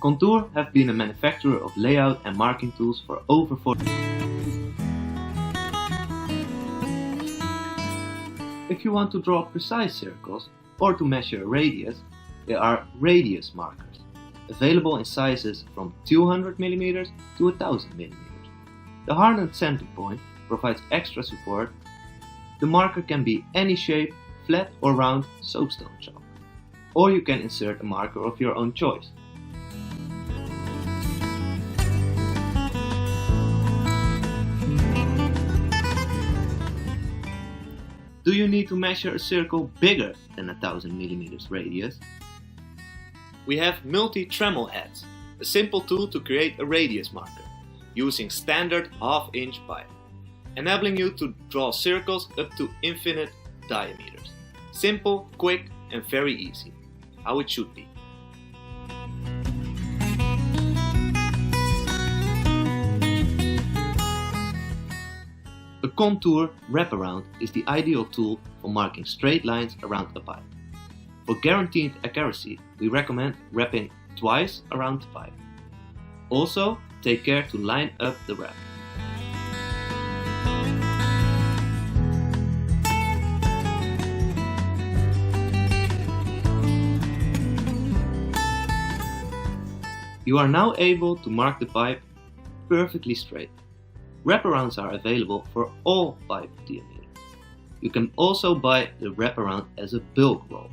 Contour have been a manufacturer of layout and marking tools for over 40 years. If you want to draw precise circles or to measure a radius, there are radius markers, available in sizes from 200 mm to 1000 mm. The hardened center point provides extra support. The marker can be any shape, flat or round soapstone chalk, or you can insert a marker of your own choice. Do you need to measure a circle bigger than 1000 mm radius? We have multi-Tremel heads, a simple tool to create a radius marker, using standard half-inch pipe, enabling you to draw circles up to infinite diameters. Simple, quick and very easy, how it should be. A contour wraparound is the ideal tool for marking straight lines around a pipe. For guaranteed accuracy, we recommend wrapping twice around the pipe. Also, take care to line up the wrap. You are now able to mark the pipe perfectly straight. Wraparounds are available for all pipe diameters. You can also buy the wraparound as a bulk roll.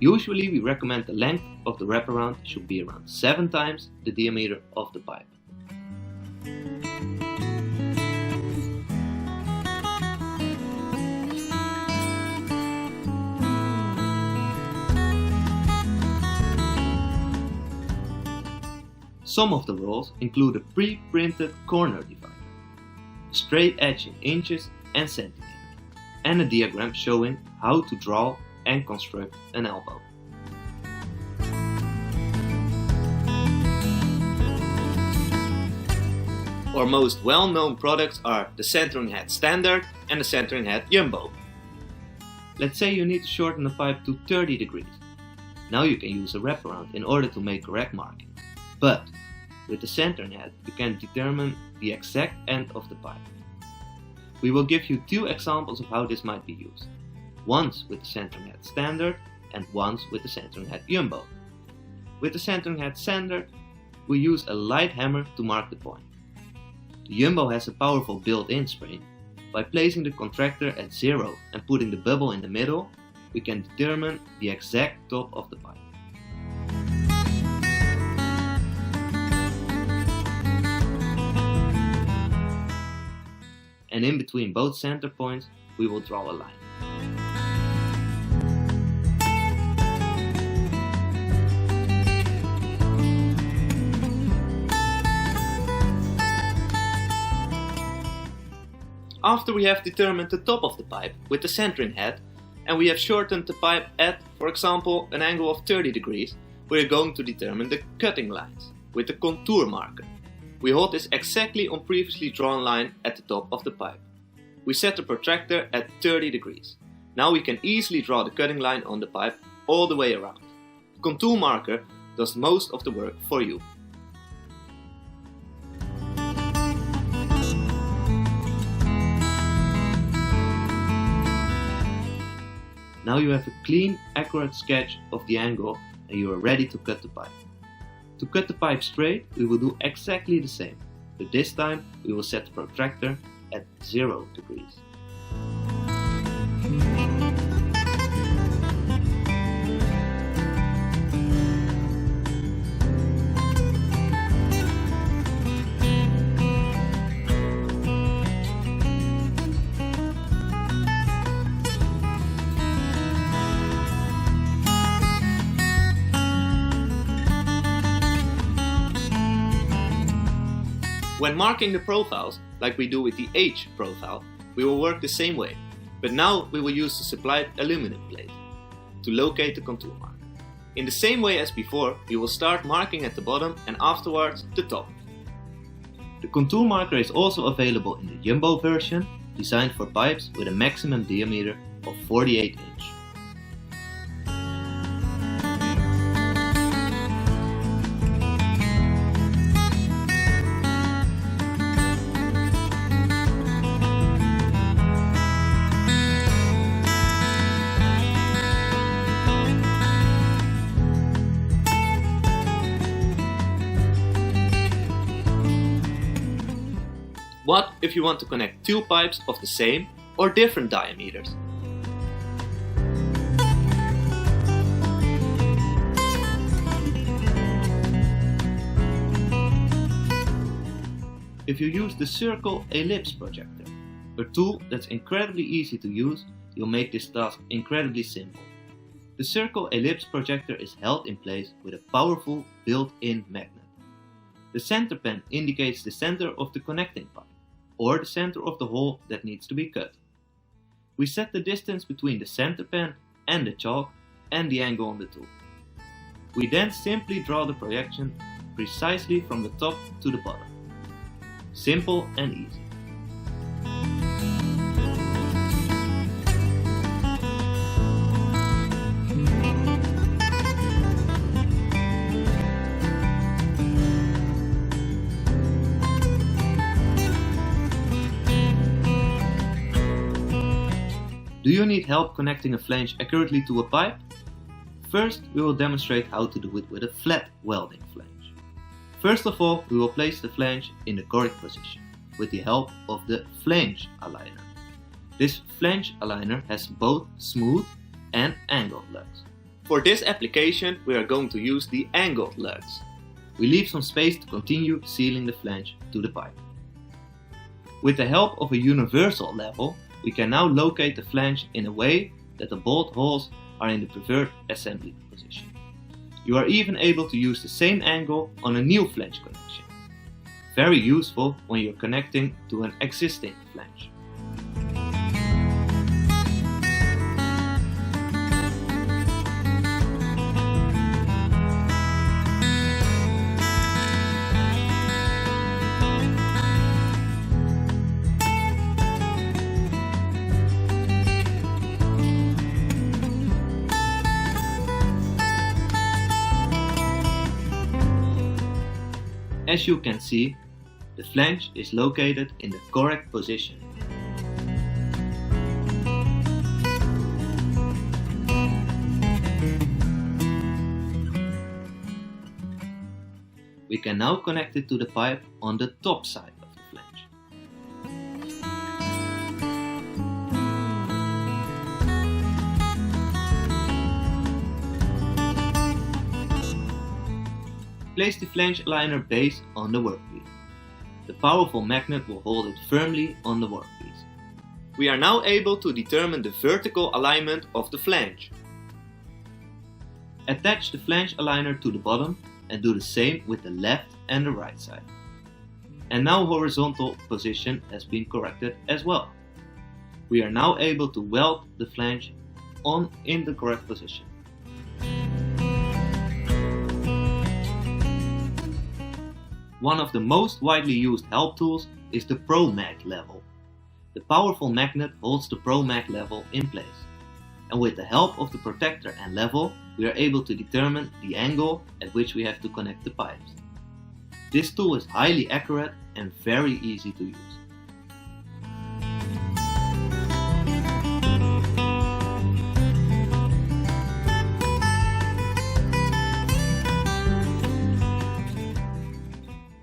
Usually we recommend the length of the wraparound should be around 7 times the diameter of the pipe. Some of the rolls include a pre-printed corner divider, straight edge in inches and centimeters, and a diagram showing how to draw and construct an elbow. Our most well-known products are the centering head standard and the centering head jumbo. Let's say you need to shorten a pipe to 30 degrees. Now you can use a wraparound in order to make correct marking. But with the centering head you can determine the exact end of the pipe. We will give you 2 examples of how this might be used. Once with the centering head standard and once with the centering head jumbo. With the centering head standard we use a light hammer to mark the point. The jumbo has a powerful built-in spring. By placing the contractor at 0 and putting the bubble in the middle, we can determine the exact top of the pipe. And in between both center points, we will draw a line. After we have determined the top of the pipe with the centering head, and we have shortened the pipe at, for example, an angle of 30 degrees, we are going to determine the cutting lines with the contour marker. We hold this exactly on previously drawn line at the top of the pipe. We set the protractor at 30 degrees. Now we can easily draw the cutting line on the pipe all the way around. The contour marker does most of the work for you. Now you have a clean, accurate sketch of the angle and you are ready to cut the pipe. To cut the pipe straight, we will do exactly the same, but this time we will set the protractor at 0 degrees. When marking the profiles, like we do with the H profile, we will work the same way, but now we will use the supplied aluminum plate to locate the contour marker. In the same way as before, we will start marking at the bottom and afterwards the top. The contour marker is also available in the jumbo version, designed for pipes with a maximum diameter of 48 inch. What if you want to connect two pipes of the same or different diameters? If you use the circle ellipse projector, a tool that's incredibly easy to use, you'll make this task incredibly simple. The circle ellipse projector is held in place with a powerful built-in magnet. The center pen indicates the center of the connecting pipe, or the center of the hole that needs to be cut. We set the distance between the center pen and the chalk and the angle on the tool. We then simply draw the projection precisely from the top to the bottom. Simple and easy. Do you need help connecting a flange accurately to a pipe? First, we will demonstrate how to do it with a flat welding flange. First of all, we will place the flange in the correct position with the help of the flange aligner. This flange aligner has both smooth and angled lugs. For this application, we are going to use the angled lugs. We leave some space to continue sealing the flange to the pipe. With the help of a universal level, we can now locate the flange in a way that the bolt holes are in the preferred assembly position. You are even able to use the same angle on a new flange connection. Very useful when you're connecting to an existing flange. As you can see, the flange is located in the correct position. We can now connect it to the pipe on the top side of the flange. Place the flange aligner base on the workpiece. The powerful magnet will hold it firmly on the workpiece. We are now able to determine the vertical alignment of the flange. Attach the flange aligner to the bottom and do the same with the left and the right side. And now horizontal position has been corrected as well. We are now able to weld the flange on in the correct position. One of the most widely used help tools is the Pro Mag level. The powerful magnet holds the Pro Mag level in place. And with the help of the protector and level, we are able to determine the angle at which we have to connect the pipes. This tool is highly accurate and very easy to use.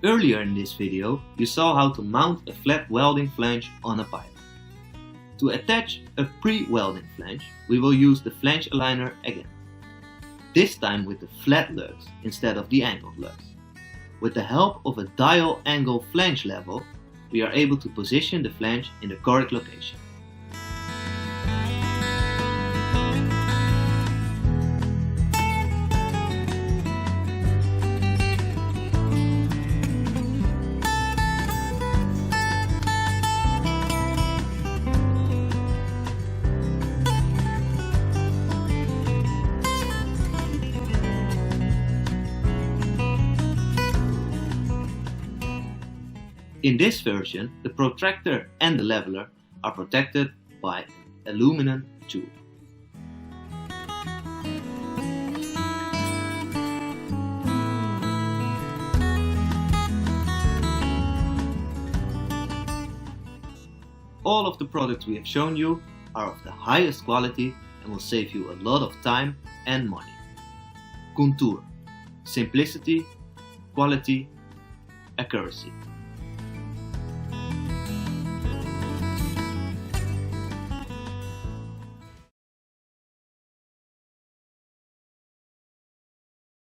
Earlier in this video, you saw how to mount a flat welding flange on a pipe. To attach a pre-welding flange, we will use the flange aligner again. This time with the flat lugs instead of the angled lugs. With the help of a dial angle flange level, we are able to position the flange in the correct location. In this version, the protractor and the leveler are protected by an aluminum tube. All of the products we have shown you are of the highest quality and will save you a lot of time and money. Contour, simplicity, quality, accuracy.